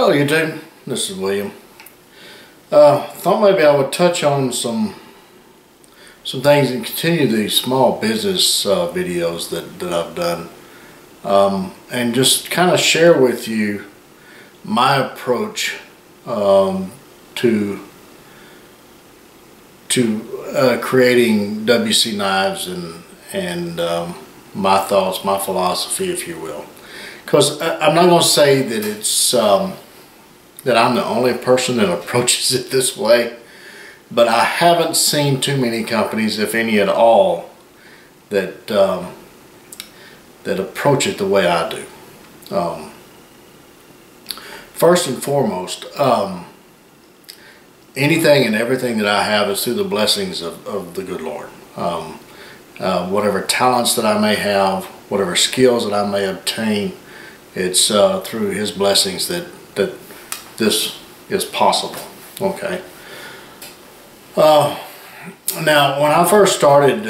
Hello YouTube, this is William. Thought maybe I would touch on some things and continue these small business videos that I've done, and just kind of share with you my approach to creating WC knives and my thoughts, my philosophy, if you will. Because I'm not going to say that it's that I'm the only person that approaches it this way, but I haven't seen too many companies, if any at all, that that approach it the way I do. First and foremost, anything and everything that I have is through the blessings of the good Lord. Whatever talents that I may have, whatever skills that I may obtain, it's through His blessings that this is possible. Okay. Now, when I first started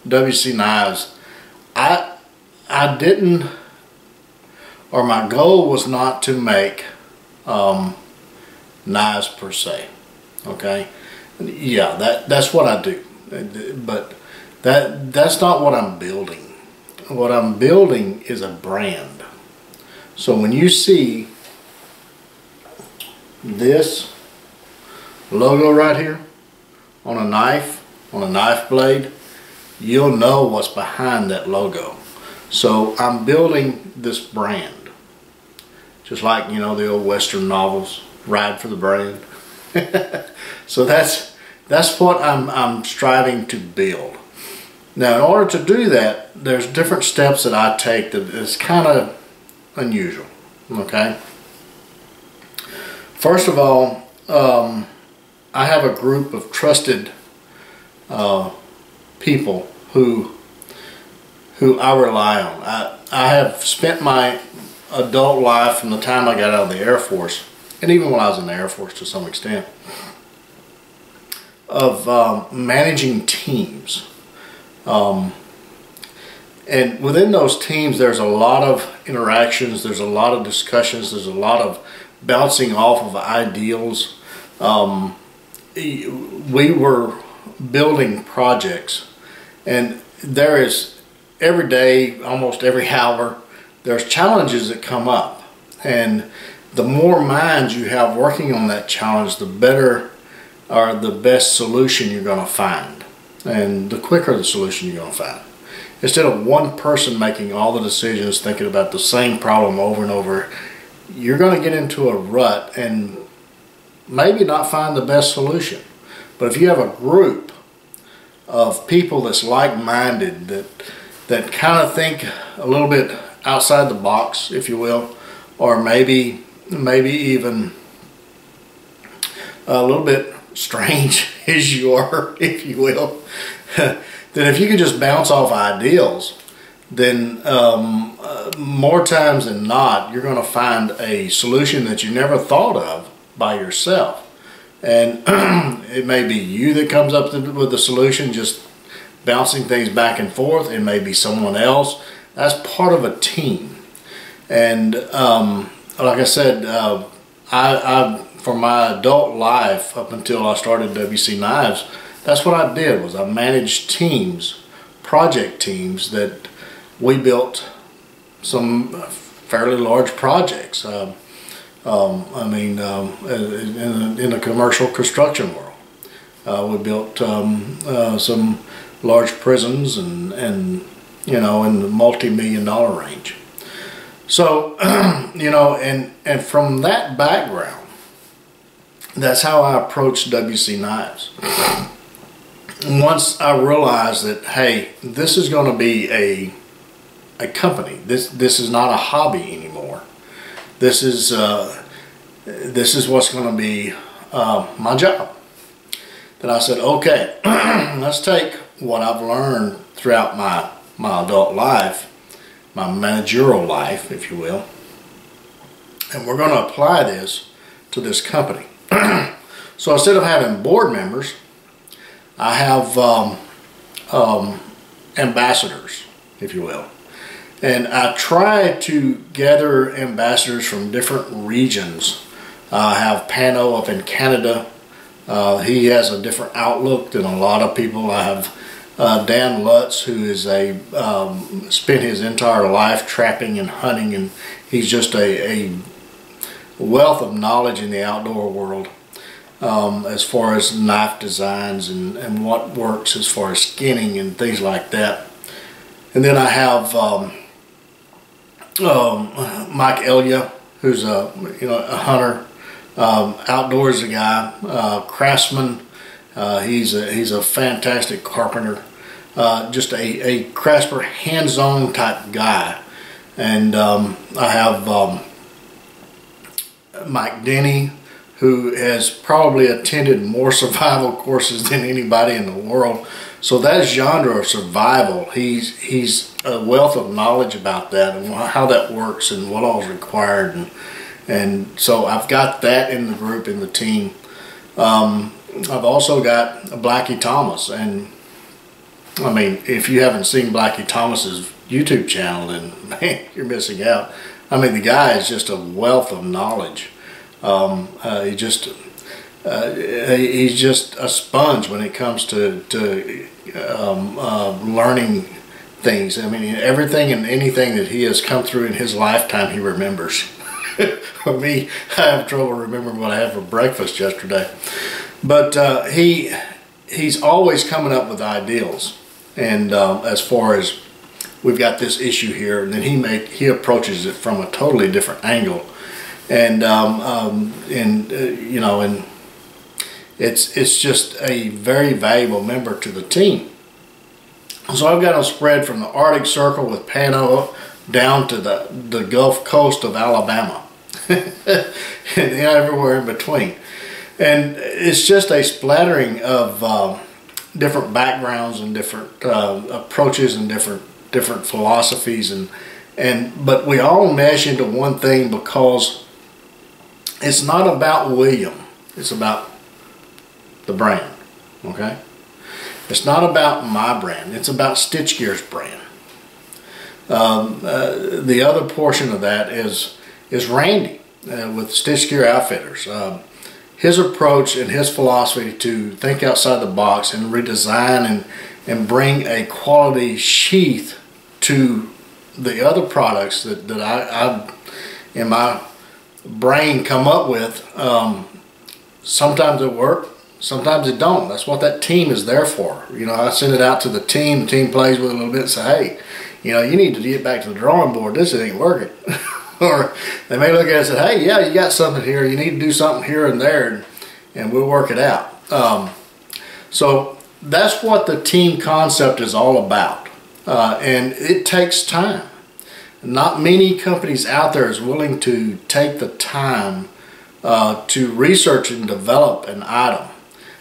WC Knives, I didn't, or my goal was not to make knives per se. Okay. Yeah, that's what I do, but that's not what I'm building. What I'm building is a brand. So when you see this logo right here on a knife blade, you'll know what's behind that logo. So I'm building this brand, just like, you know, the old Western novels, Ride for the Brand. So that's what I'm striving to build. Now, in order to do that, there's different steps that I take that is kind of unusual. Okay. First of all, I have a group of trusted people who I rely on. I have spent my adult life from the time I got out of the Air Force, and even when I was in the Air Force to some extent, of managing teams. And within those teams, there's a lot of interactions, there's a lot of discussions, there's a lot of bouncing off of ideals. We were building projects, and there is every day, almost every hour, there's challenges that come up, and the more minds you have working on that challenge, the better or the best solution you're going to find, and the quicker the solution you're going to find. Instead of one person making all the decisions, thinking about the same problem over and over, you're going to get into a rut and maybe not find the best solution. But if you have a group of people that's like-minded, that kind of think a little bit outside the box, if you will, or maybe even a little bit strange as you are, if you will, then if you can just bounce off ideals, then more times than not, you're going to find a solution that you never thought of by yourself. And it may be you that comes up with the solution, just bouncing things back and forth. It may be someone else. That's part of a team. And like I said, I for my adult life, up until I started WC Knives, that's what I did, was I managed teams, project teams, that we built some fairly large projects. I mean, in the commercial construction world, we built some large prisons and you know, in the multi-million-dollar range. So you know, and from that background, that's how I approached WC Knives. Once I realized that, hey, this is going to be a company. This is not a hobby anymore. This is what's going to be my job. Then I said, okay, let's take what I've learned throughout my adult life, my managerial life, if you will, and we're going to apply this to this company. So instead of having board members, I have ambassadors, if you will. And I try to gather ambassadors from different regions. I have Pano up in Canada. He has a different outlook than a lot of people. I have Dan Lutz, who is spent his entire life trapping and hunting, and he's just a wealth of knowledge in the outdoor world as far as knife designs and what works as far as skinning and things like that. And then I have Mike Elia, who's a hunter, outdoorsy guy, craftsman. He's a fantastic carpenter, just a craftsman, hands-on type guy. And I have Mike Denny, who has probably attended more survival courses than anybody in the world. So that genre of survival, he's a wealth of knowledge about that and how that works and what all is required. And so I've got that in the group, in the team. I've also got Blackie Thomas, and I mean, if you haven't seen Blackie Thomas's YouTube channel, then man, you're missing out. I mean, the guy is just a wealth of knowledge. He's just a sponge when it comes to learning things. I mean, everything and anything that he has come through in his lifetime, he remembers. For me, I have trouble remembering what I had for breakfast yesterday. But he's always coming up with ideals. And as far as we've got this issue here, and then he approaches it from a totally different angle. And it's just a very valuable member to the team. So I've got them spread from the Arctic Circle with Pano down to the Gulf Coast of Alabama, and everywhere in between. And it's just a splattering of different backgrounds and different approaches and different philosophies, but we all mesh into one thing, because it's not about William, it's about the brand. Okay, it's not about my brand, it's about Stitch Gear's brand. The other portion of that is Randy with Stitch Gear Outfitters. His approach and his philosophy to think outside the box and redesign and bring a quality sheath to the other products that I in my brain come up with. Sometimes it work, sometimes it don't. That's what that team is there for. I send it out to the team plays with it a little bit and say, hey, you need to get back to the drawing board. This ain't working. Or they may look at it and say, hey, yeah, you got something here. You need to do something here and there, and we'll work it out. So that's what the team concept is all about. And it takes time. Not many companies out there is willing to take the time to research and develop an item.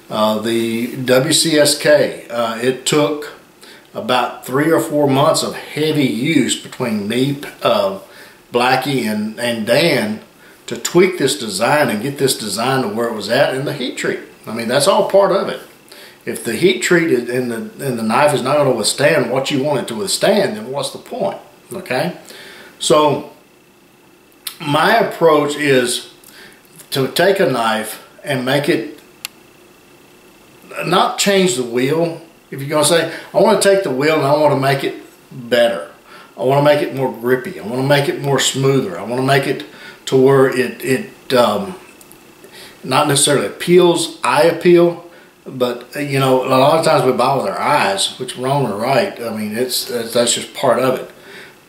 The WCSK, it took about 3 or 4 months of heavy use between me, Blackie, and Dan to tweak this design and get this design to where it was at, and the heat treat. I mean, that's all part of it. If the heat treat in the knife is not going to withstand what you want it to withstand, then what's the point? Okay? So my approach is to take a knife and make it, not change the wheel. If you're going to say, I want to take the wheel and I want to make it better. I want to make it more grippy. I want to make it more smoother. I want to make it to where it not necessarily appeals, eye appeal, but a lot of times we buy with our eyes, which wrong or right. I mean, that's just part of it.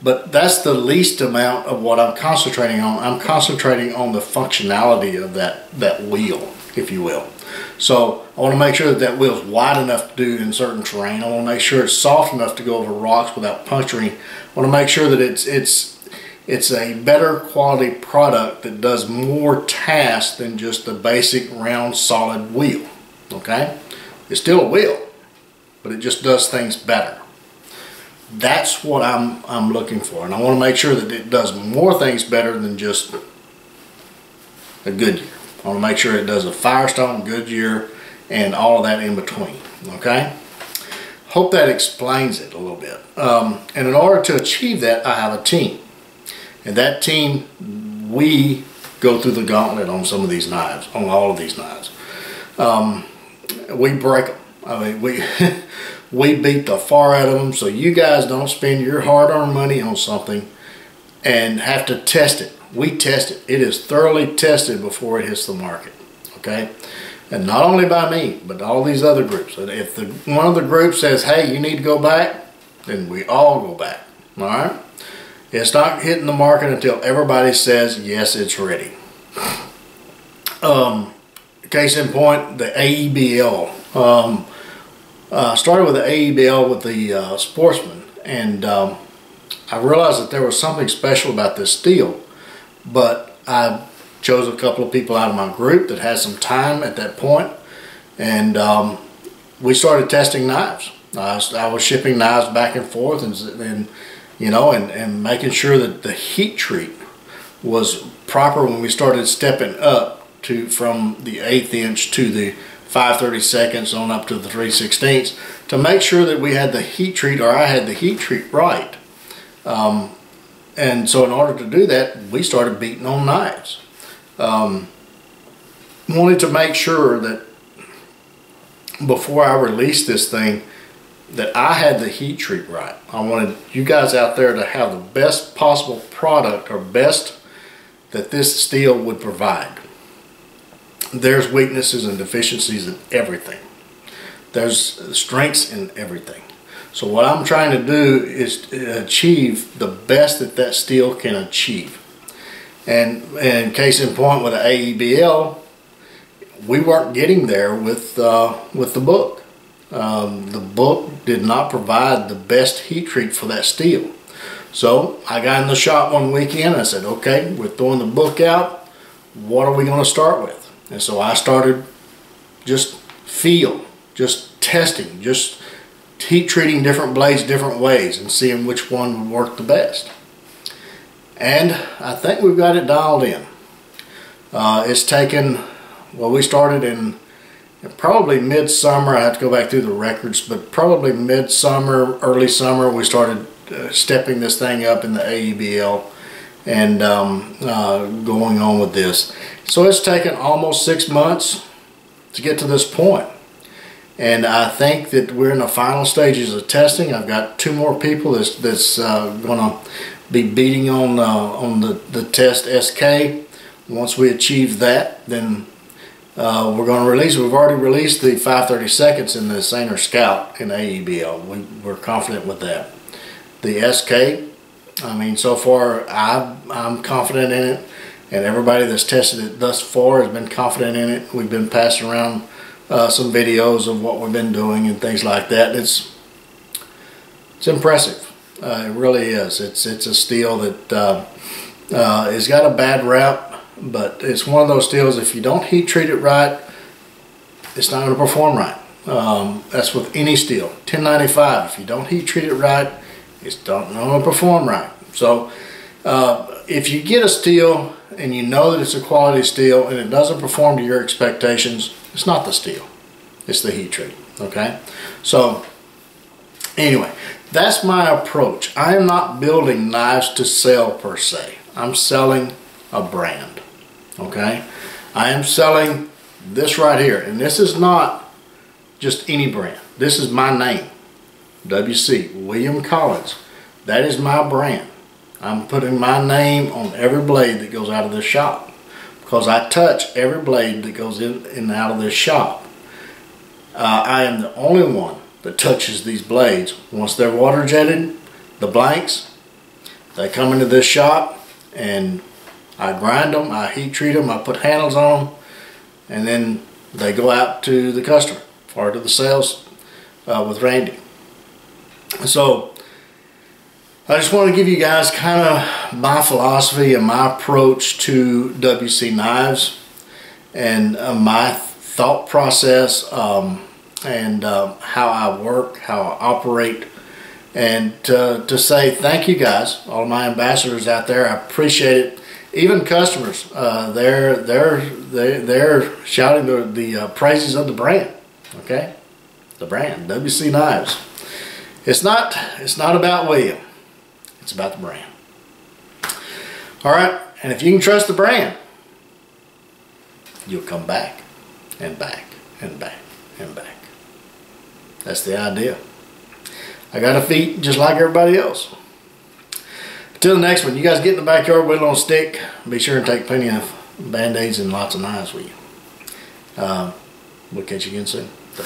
But that's the least amount of what I'm concentrating on. I'm concentrating on the functionality of that wheel, if you will. So I want to make sure that wheel is wide enough to do in certain terrain. I want to make sure it's soft enough to go over rocks without puncturing. I want to make sure that it's a better quality product that does more tasks than just the basic round solid wheel. Okay? It's still a wheel, but it just does things better. That's what I'm looking for, and I want to make sure that it does more things better than just a Goodyear. I want to make sure it does a Firestone, Goodyear, and all of that in between. Okay? hope that explains it a little bit. And in order to achieve that, I have a team. And that team, we go through the gauntlet on some of these knives, on all of these knives. We break them. I mean, we beat the far out of them, so you guys don't spend your hard-earned money on something and have to test it. We test it. It is thoroughly tested before it hits the market, okay? And not only by me, but all these other groups. If one of the groups says, hey, you need to go back, then we all go back, all right? It's not hitting the market until everybody says, yes, it's ready. Case in point, the AEBL. Started with the AEBL with the Sportsman, and I realized that there was something special about this steel, but I chose a couple of people out of my group that had some time at that point, and we started testing knives. I was shipping knives back and forth, and you know, and making sure that the heat treat was proper when we started stepping up from the 1/8 inch to the 5/32 on up to the 3/16 to make sure that we had the heat treat, or I had the heat treat right. And so in order to do that, we started beating on knives. Wanted to make sure that before I released this thing, that I had the heat treat right. I wanted you guys out there to have the best possible product, or best that this steel would provide. There's weaknesses and deficiencies in everything. There's strengths in everything. So what I'm trying to do is achieve the best that that steel can achieve. And case in point with the AEBL, we weren't getting there with the book. The book did not provide the best heat treat for that steel. So I got in the shop one weekend and I said, okay, we're throwing the book out. What are we going to start with? And so I started just testing, just heat treating different blades different ways and seeing which one would work the best. And I think we've got it dialed in. It's taken, well, we started in probably midsummer. I have to go back through the records, but probably midsummer, early summer, we started stepping this thing up in the AEBL and going on with this. So it's taken almost 6 months to get to this point. And I think that we're in the final stages of testing. I've got 2 more people that's going to be beating on the test SK. Once we achieve that, then we're going to release. We've already released the 5/32 in the Saner Scout in AEBL. We're confident with that. The SK, I mean, so far I'm confident in it, and everybody that's tested it thus far has been confident in it. We've been passing around some videos of what we've been doing and things like that. It's impressive. It really is. It's a steel that has got a bad rap, but it's one of those steels, if you don't heat treat it right, it's not going to perform right. That's with any steel. 1095, if you don't heat treat it right, it's not going to perform right. So if you get a steel and you know that it's a quality steel and it doesn't perform to your expectations, it's not the steel, it's the heat treat. Okay, so anyway, that's my approach. I am not building knives to sell per se. I'm selling a brand. Okay, I am selling this right here, and this is not just any brand. This is my name, WC, William Collins. That is my brand. I'm putting my name on every blade that goes out of this shop, because I touch every blade that goes in and out of this shop. I am the only one that touches these blades. Once they're water jetted, the blanks, they come into this shop and I grind them, I heat treat them, I put handles on them, and then they go out to the customer or to the sales with Randy. So I just want to give you guys kind of my philosophy and my approach to WC knives, and my thought process, and how I work, how I operate, and to say thank you guys, all of my ambassadors out there. I appreciate it. Even customers, they're shouting the praises of the brand. Okay, the brand WC Knives. It's not about William. It's about the brand. All right, and if you can trust the brand, you'll come back and back and back and back. That's the idea. I got a feet just like everybody else. Until the next one, you guys get in the backyard with it on a stick. Be sure and take plenty of Band-Aids and lots of knives with you. We'll catch you again soon. Bye.